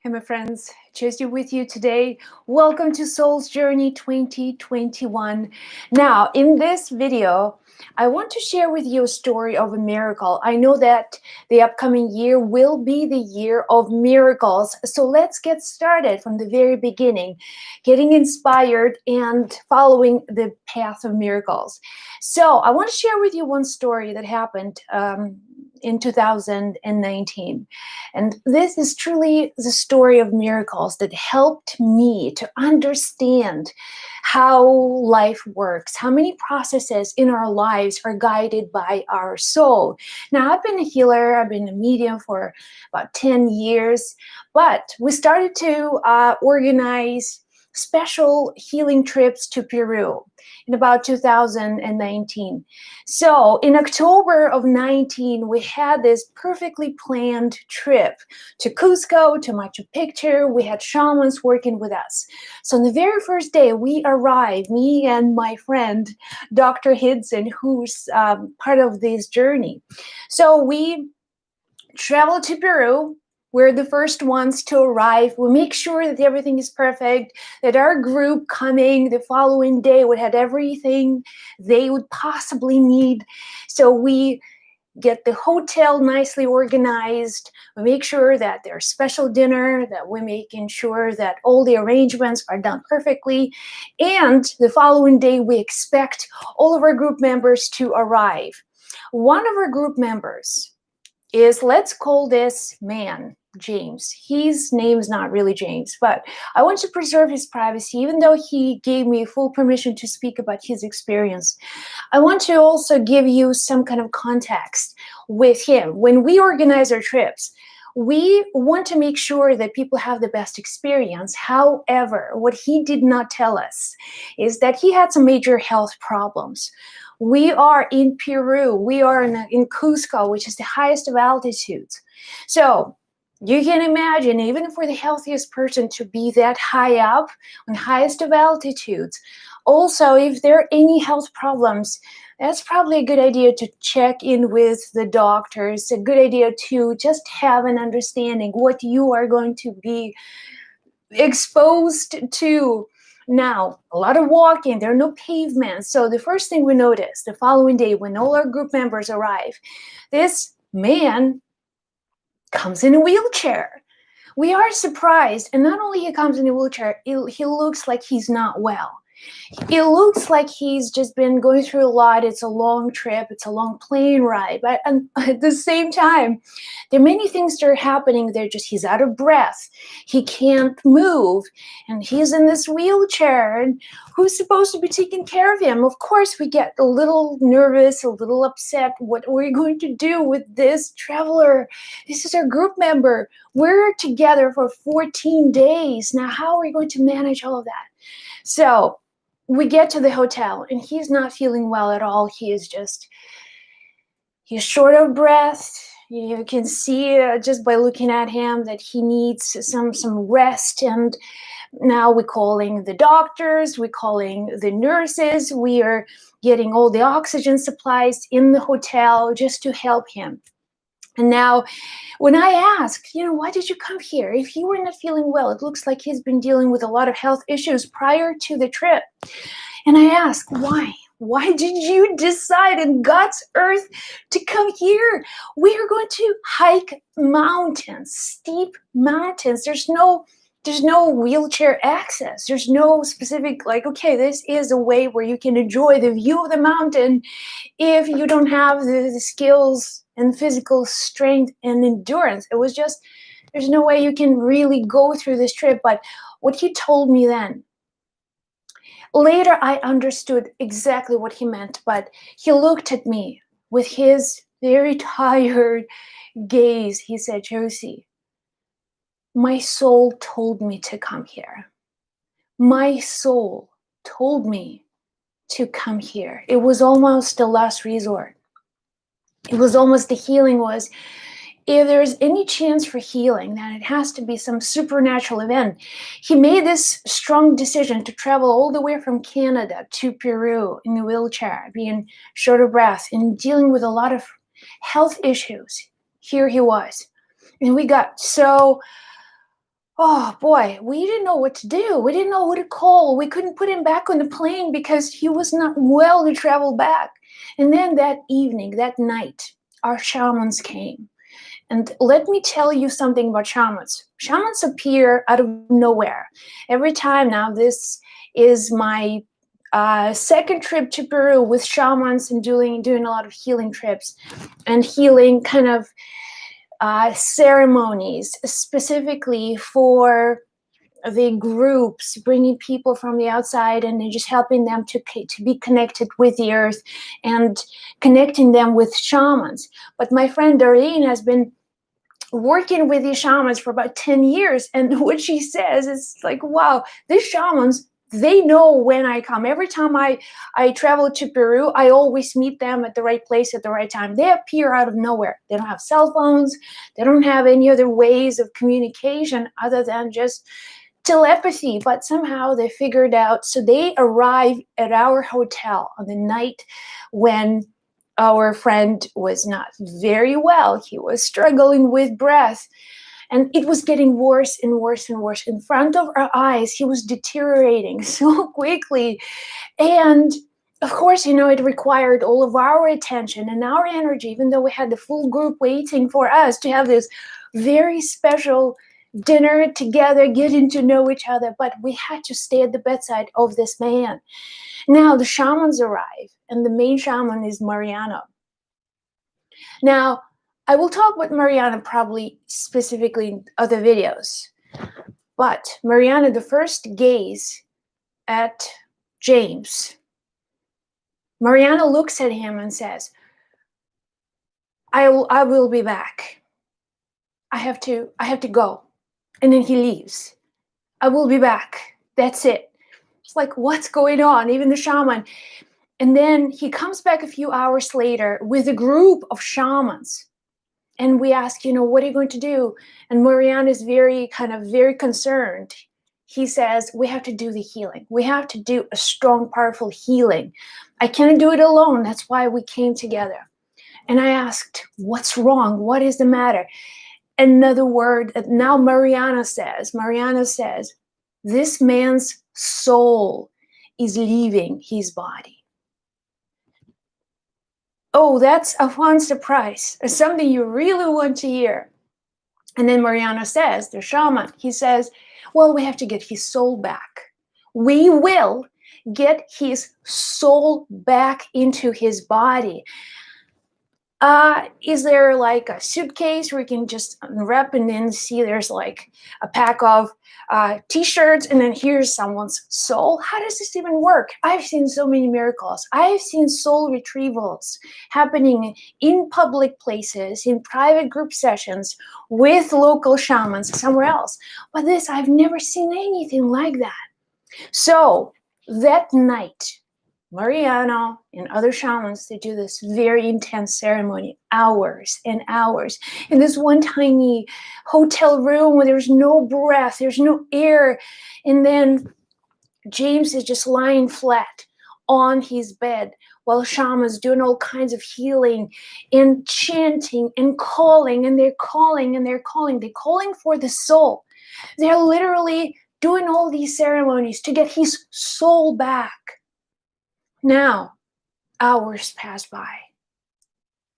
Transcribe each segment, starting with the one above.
Hey, my friends, Chesty with you today. Welcome to Soul's Journey 2021. Now, in this video, I want to share with you a story of a miracle. I know that the upcoming year will be the year of miracles. So let's get started from the very beginning, getting inspired and following the path of miracles. So I want to share with you one story that happened in 2019. And this is truly the story of miracles that helped me to understand how life works, how many processes in our lives are guided by our soul. Now, I've been a healer, I've been a medium for about 10 years, but we started to organize special healing trips to Peru in about 2019. So in October of 19, we had this perfectly planned trip to Cusco, to Machu Picchu. We had shamans working with us. So on the very first day we arrived, me and my friend, Dr. Hidson, who's part of this journey. So we traveled to Peru. We're the first ones to arrive. We make sure that everything is perfect, that our group coming the following day would have everything they would possibly need. So we get the hotel nicely organized. We make sure that there's special dinner, that we're making sure that all the arrangements are done perfectly. And the following day, we expect all of our group members to arrive. One of our group members is, let's call this man James. His name is not really James, but I want to preserve his privacy, even though he gave me full permission to speak about his experience. I want to also give you some kind of context with him. When we organize our trips, we want to make sure that people have the best experience. However, what he did not tell us is that he had some major health problems. We are in Peru. We are in Cusco, which is the highest of altitudes. So you can imagine, even for the healthiest person to be that high up on highest of altitudes. Also, if there are any health problems, that's probably a good idea to check in with the doctors. A good idea to just have an understanding what you are going to be exposed to. Now, a lot of walking, there are no pavements. So the first thing we noticed the following day when all our group members arrive, this man comes in a wheelchair. We are surprised. And not only he comes in a wheelchair, he looks like he's not well. It looks like he's just been going through a lot. It's a long trip. It's a long plane ride. But at the same time, there are many things that are happening. He's out of breath. He can't move. And he's in this wheelchair. And who's supposed to be taking care of him? Of course, we get a little nervous, a little upset. What are we going to do with this traveler? This is our group member. We're together for 14 days. Now, how are we going to manage all of that? So we get to the hotel and he's not feeling well at all. He's short of breath. You can see just by looking at him that he needs some rest. And now we're calling the doctors, we're calling the nurses. We are getting all the oxygen supplies in the hotel just to help him. And now when I asked, why did you come here? If you were not feeling well, it looks like he's been dealing with a lot of health issues prior to the trip. And I asked, why? Why did you decide in God's earth to come here? We are going to hike mountains, steep mountains. There's no wheelchair access. There's no specific, okay, this is a way where you can enjoy the view of the mountain if you don't have the skills and physical strength and endurance. It was just, there's no way you can really go through this trip. But what he told me then, later I understood exactly what he meant, but he looked at me with his very tired gaze. He said, Josie, my soul told me to come here. My soul told me to come here. It was almost the last resort. It was almost the healing was, if there's any chance for healing, then it has to be some supernatural event. He made this strong decision to travel all the way from Canada to Peru in a wheelchair, being short of breath and dealing with a lot of health issues. Here he was. And we got so Oh boy, we didn't know what to do. We didn't know who to call. We couldn't put him back on the plane because he was not well to travel back. And then that evening, that night, our shamans came. And let me tell you something about shamans. Shamans appear out of nowhere. Every time now, this is my second trip to Peru with shamans and doing a lot of healing trips and healing kind of ceremonies specifically for the groups, bringing people from the outside and just helping them to be connected with the earth and connecting them with shamans. But my friend Darlene has been working with these shamans for about 10 years. And what she says is like, wow, these shamans, they know when I come. Every time I travel to Peru, I always meet them at the right place at the right time. They appear out of nowhere. They don't have cell phones. They don't have any other ways of communication other than just telepathy, but somehow they figured out. So they arrive at our hotel on the night when our friend was not very well. He was struggling with breath, and it was getting worse and worse and worse. In front of our eyes, he was deteriorating so quickly. And of course, it required all of our attention and our energy, even though we had the full group waiting for us to have this very special dinner together, getting to know each other. But we had to stay at the bedside of this man. Now the shamans arrive, and the main shaman is Mariana. Now, I will talk with Mariana probably specifically in other videos. But Mariana, the first gaze at James, Mariana looks at him and says, I will be back. I have to go. And then he leaves. I will be back. That's it. It's like, what's going on? Even the shaman. And then he comes back a few hours later with a group of shamans. And we ask, what are you going to do? And Mariana is very concerned. He says, we have to do the healing. We have to do a strong, powerful healing. I can't do it alone. That's why we came together. And I asked, what's wrong? What is the matter? Another word that now Mariana says, this man's soul is leaving his body. Oh, that's a fun surprise. It's something you really want to hear. And then Mariana says, the shaman, he says, well, we have to get his soul back. We will get his soul back into his body. Is there like a suitcase where you can just unwrap and then see there's like a pack of t-shirts and then here's someone's soul? How does this even work? I've seen so many miracles. I've seen soul retrievals happening in public places, in private group sessions with local shamans somewhere else. But this, I've never seen anything like that. So that night, Mariano and other shamans, they do this very intense ceremony, hours and hours, in this one tiny hotel room where there's no breath, there's no air. And then James is just lying flat on his bed while shamans doing all kinds of healing and chanting and calling, and they're calling and they're calling. They're calling for the soul. They're literally doing all these ceremonies to get his soul back. Now, hours pass by,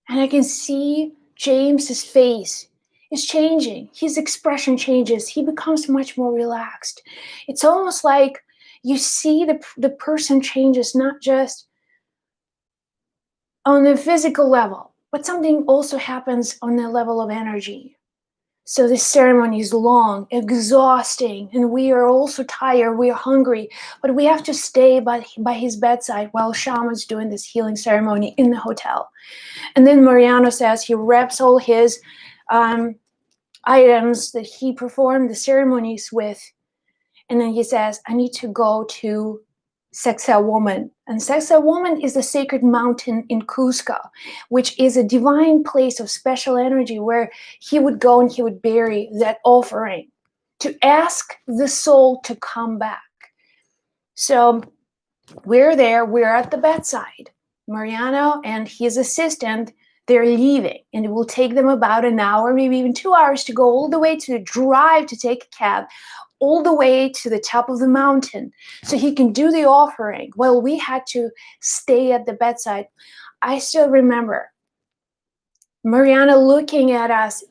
and I can see James's face is changing. His expression changes. He becomes much more relaxed. It's almost like you see the person changes, not just on the physical level, but something also happens on the level of energy. So this ceremony is long, exhausting, and we are also tired, we are hungry, but we have to stay by his bedside while shaman's doing this healing ceremony in the hotel. And then Mariano says he wraps all his items that he performed the ceremonies with, and then he says, I need to go to Sexa Woman. And Sexa Woman is the sacred mountain in Cusco, which is a divine place of special energy where he would go and he would bury that offering to ask the soul to come back. So we're there, we're at the bedside. Mariano and his assistant, they're leaving, and it will take them about an hour, maybe even 2 hours, to go all the way to the drive to take a cab all the way to the top of the mountain so he can do the offering. Well, we had to stay at the bedside. I still remember Mariana looking at us,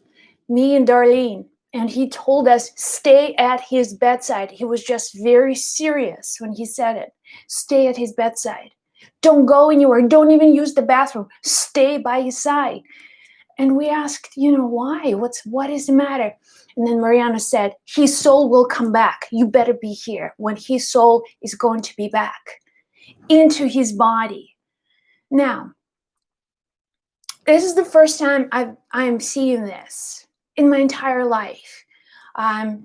me and Darlene, and he told us, stay at his bedside. He was just very serious when he said it. Stay at his bedside. Don't go anywhere. Don't even use the bathroom. Stay by his side. And we asked, why? What is the matter? And then Mariana said, his soul will come back. You better be here when his soul is going to be back into his body. Now, this is the first time I'm seeing this in my entire life.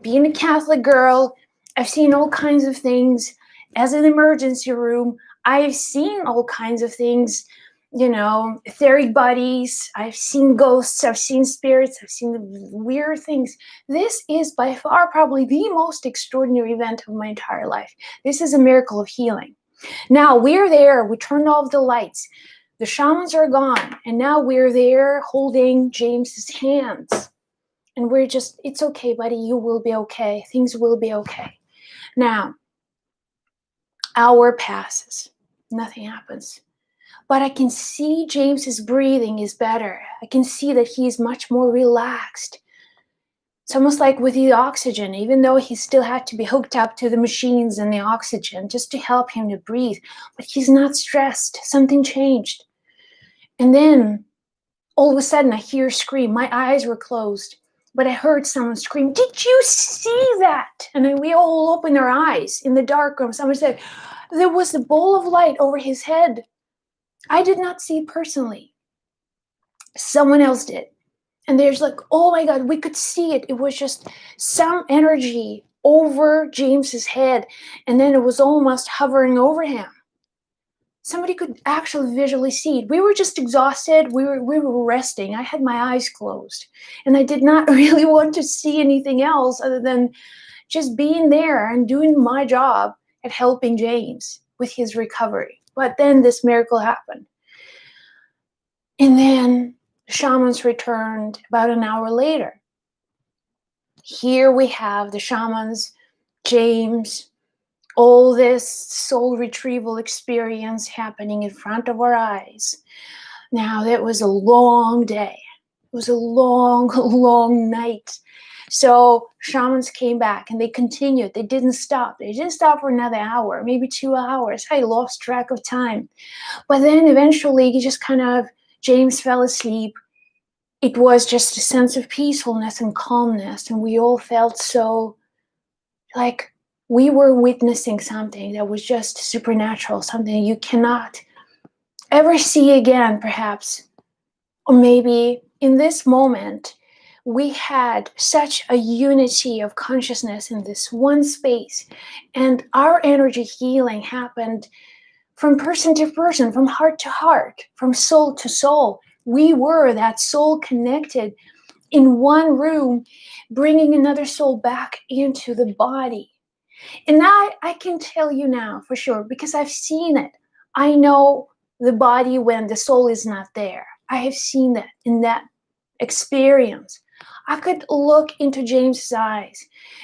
Being a Catholic girl, I've seen all kinds of things. As an emergency room, I've seen all kinds of things, etheric bodies. I've seen ghosts, I've seen spirits, I've seen weird things. This is by far probably the most extraordinary event of my entire life. This is a miracle of healing. Now we're there, we turned off the lights. The shamans are gone, and now we're there holding James's hands. And we're just, it's okay, buddy, you will be okay. Things will be okay. Now, hour passes, nothing happens. But I can see James's breathing is better. I can see that he's much more relaxed. It's almost like with the oxygen, even though he still had to be hooked up to the machines and the oxygen just to help him to breathe. But he's not stressed. Something changed. And then all of a sudden I hear a scream. My eyes were closed, but I heard someone scream, "Did you see that?" And then we all opened our eyes in the dark room. Someone said, there was a ball of light over his head. I did not see it personally. Someone else did. And there's like, oh my God, we could see it. It was just some energy over James's head. And then it was almost hovering over him. Somebody could actually visually see it. We were just exhausted. We were resting. I had my eyes closed. And I did not really want to see anything else other than just being there and doing my job at helping James with his recovery. But then this miracle happened. And then the shamans returned about an hour later. Here we have the shamans, James, all this soul retrieval experience happening in front of our eyes. Now, that was a long day. It was a long, long night. So shamans came back and they continued. They didn't stop. They didn't stop for another hour, maybe 2 hours. I lost track of time. But then eventually James fell asleep. It was just a sense of peacefulness and calmness. And we all felt so like we were witnessing something that was just supernatural, something you cannot ever see again, perhaps. Or maybe in this moment, we had such a unity of consciousness in this one space, and our energy healing happened from person to person, from heart to heart, from soul to soul. We were that soul connected in one room, bringing another soul back into the body. And I can tell you now for sure, because I've seen it. I know the body when the soul is not there. I have seen that in that experience. I could look into James's eyes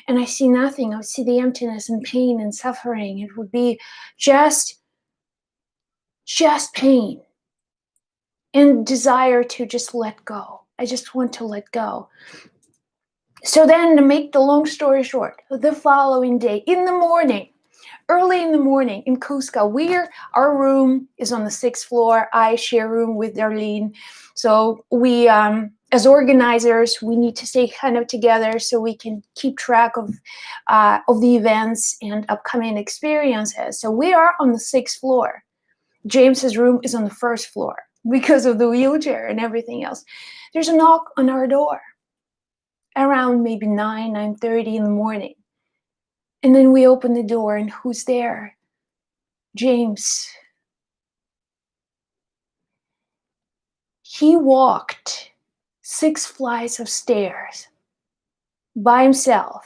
and I see nothing. I would see the emptiness and pain and suffering. It would be just pain and desire to just let go. I just want to let go. So then, to make the long story short, the following day, in the morning, early in the morning in Cusco, our room is on the 6th floor. I share a room with Darlene. So we, as organizers, we need to stay kind of together so we can keep track of the events and upcoming experiences. So we are on the 6th floor. James's room is on the 1st floor because of the wheelchair and everything else. There's a knock on our door around maybe 9:30 in the morning. And then we open the door, and who's there? James. He walked 6 flights of stairs by himself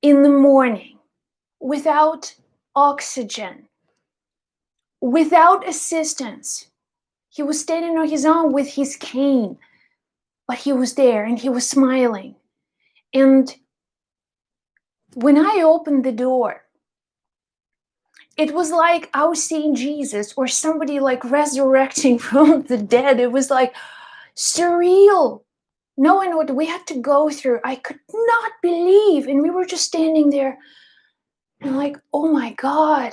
in the morning, without oxygen, without assistance. He was standing on his own with his cane, but he was there and he was smiling. And when I opened the door, it was like I was seeing Jesus or somebody like resurrecting from the dead. It was like surreal. Knowing what we had to go through, I could not believe. And we were just standing there and like, oh my God.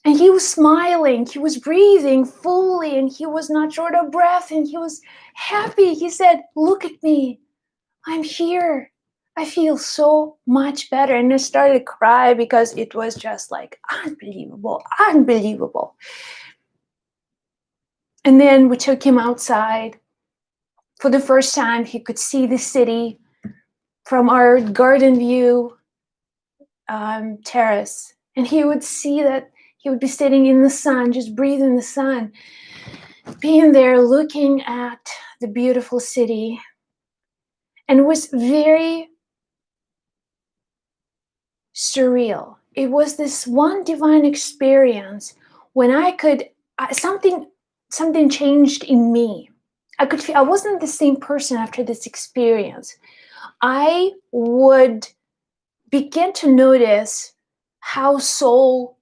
And he was smiling, he was breathing fully, and he was not short of breath, and he was happy. He said, look at me, I'm here. I feel so much better. And I started to cry because it was just like unbelievable, unbelievable. And then we took him outside. For the first time, he could see the city from our garden view terrace. And he would see that he would be sitting in the sun, just breathing the sun, being there looking at the beautiful city. And it was very surreal. It was this one divine experience when I could, something changed in me. I could feel I wasn't the same person after this experience. I would begin to notice how soul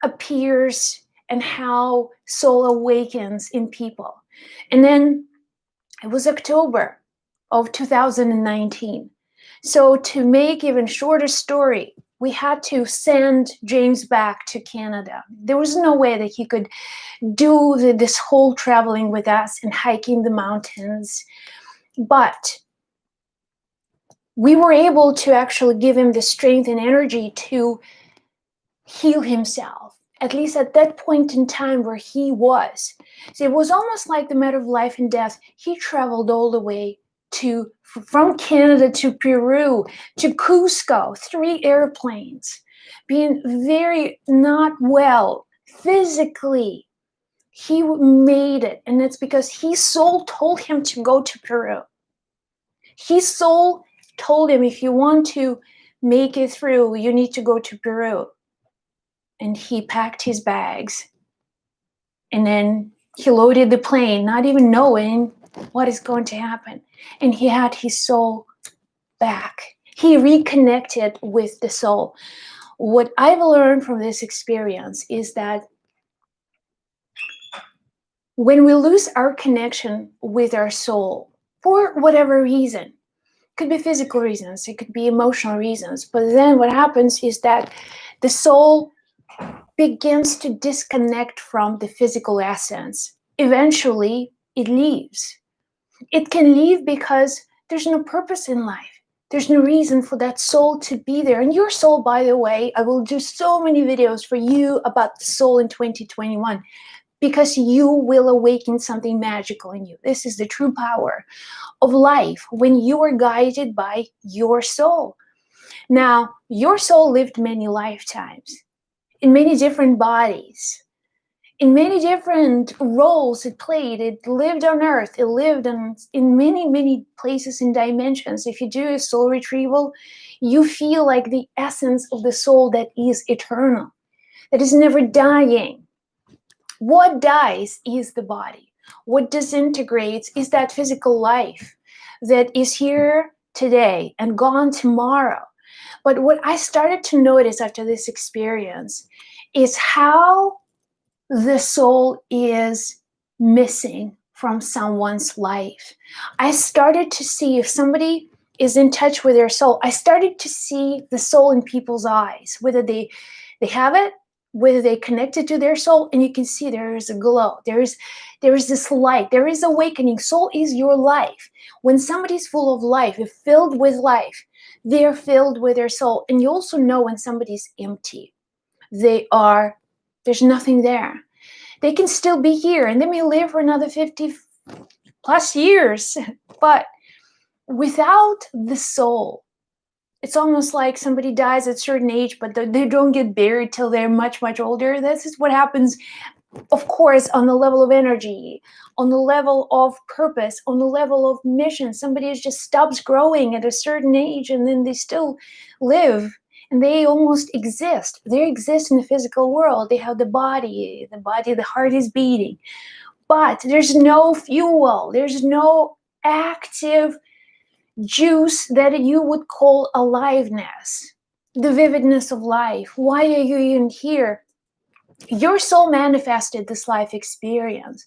appears and how soul awakens in people. And then it was October of 2019. So to make even shorter story, we had to send James back to Canada. There was no way that he could do this whole traveling with us and hiking the mountains. But we were able to actually give him the strength and energy to heal himself, at least at that point in time where he was. So it was almost like the matter of life and death. He traveled all the way from Canada to Peru to Cusco, 3 airplanes, being very not well physically. He made it, and it's because his soul told him to go to Peru. His soul told him, if you want to make it through, you need to go to Peru. And he packed his bags, and then he loaded the plane, not even knowing what is going to happen. And he had his soul back. He reconnected with the soul. What I've learned from this experience is that when we lose our connection with our soul, for whatever reason, it could be physical reasons, it could be emotional reasons, but then what happens is that the soul begins to disconnect from the physical essence. Eventually, it leaves. It can leave because there's no purpose in life. There's no reason for that soul to be there. And your soul, by the way, I will do so many videos for you about the soul in 2021 because you will awaken something magical in you. This is the true power of life when you are guided by your soul. Now, your soul lived many lifetimes in many different bodies, in many different roles it played. It lived on earth, it lived in many, many places and dimensions. If you do a soul retrieval, you feel like the essence of the soul that is eternal, that is never dying. What dies is the body. What disintegrates is that physical life that is here today and gone tomorrow. But what I started to notice after this experience is how the soul is missing from someone's life. I started to see if somebody is in touch with their soul, I started to see the soul in people's eyes, whether they have it, whether they connected to their soul, and you can see there is a glow. There is this light. There is awakening. Soul is your life. When somebody's full of life, if filled with life, they're filled with their soul. And you also know when somebody's empty. There's nothing there. They can still be here and they may live for another 50 plus years, but without the soul, it's almost like somebody dies at a certain age, but they don't get buried till they're much, much older. This is what happens, of course, on the level of energy, on the level of purpose, on the level of mission. Somebody just stops growing at a certain age and then they still live and they almost exist. They exist in the physical world. They have the body, the heart is beating. but there's no fuel, there's no active juice that you would call aliveness, the vividness of life. Why are you even here? Your soul manifested this life experience.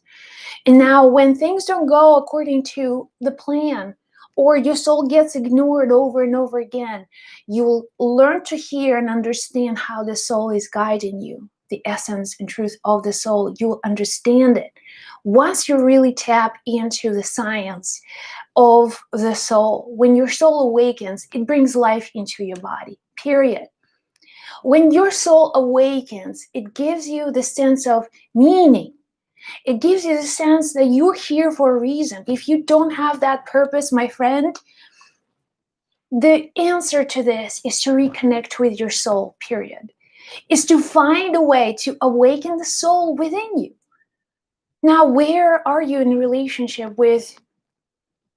And now when things don't go according to the plan, or your soul gets ignored over and over again, you'll learn to hear and understand how the soul is guiding you, the essence and truth of the soul. You'll understand it once you really tap into the science of the soul. When your soul awakens, it brings life into your body, period. When your soul awakens, it gives you the sense of meaning. It gives you the sense that you're here for a reason. If you don't have that purpose, my friend, the answer to this is to reconnect with your soul, period. Is to find a way to awaken the soul within you. Now, where are you in relationship with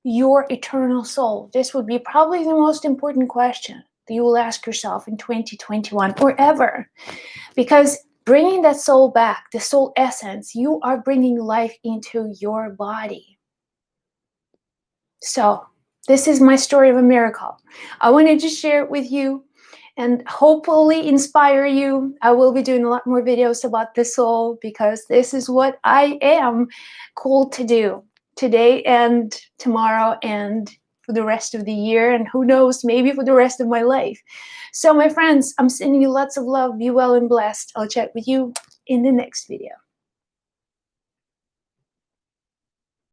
your eternal soul? This would be probably the most important question that you will ask yourself in 2021 or ever. Because bringing that soul back, the soul essence, you are bringing life into your body. So this is my story of a miracle. I wanted to share it with you and hopefully inspire you. I will be doing a lot more videos about the soul because this is what I am called to do today and tomorrow and for the rest of the year, and who knows, maybe for the rest of my life. So my friends, I'm sending you lots of love. Be well and blessed. I'll chat with you in the next video.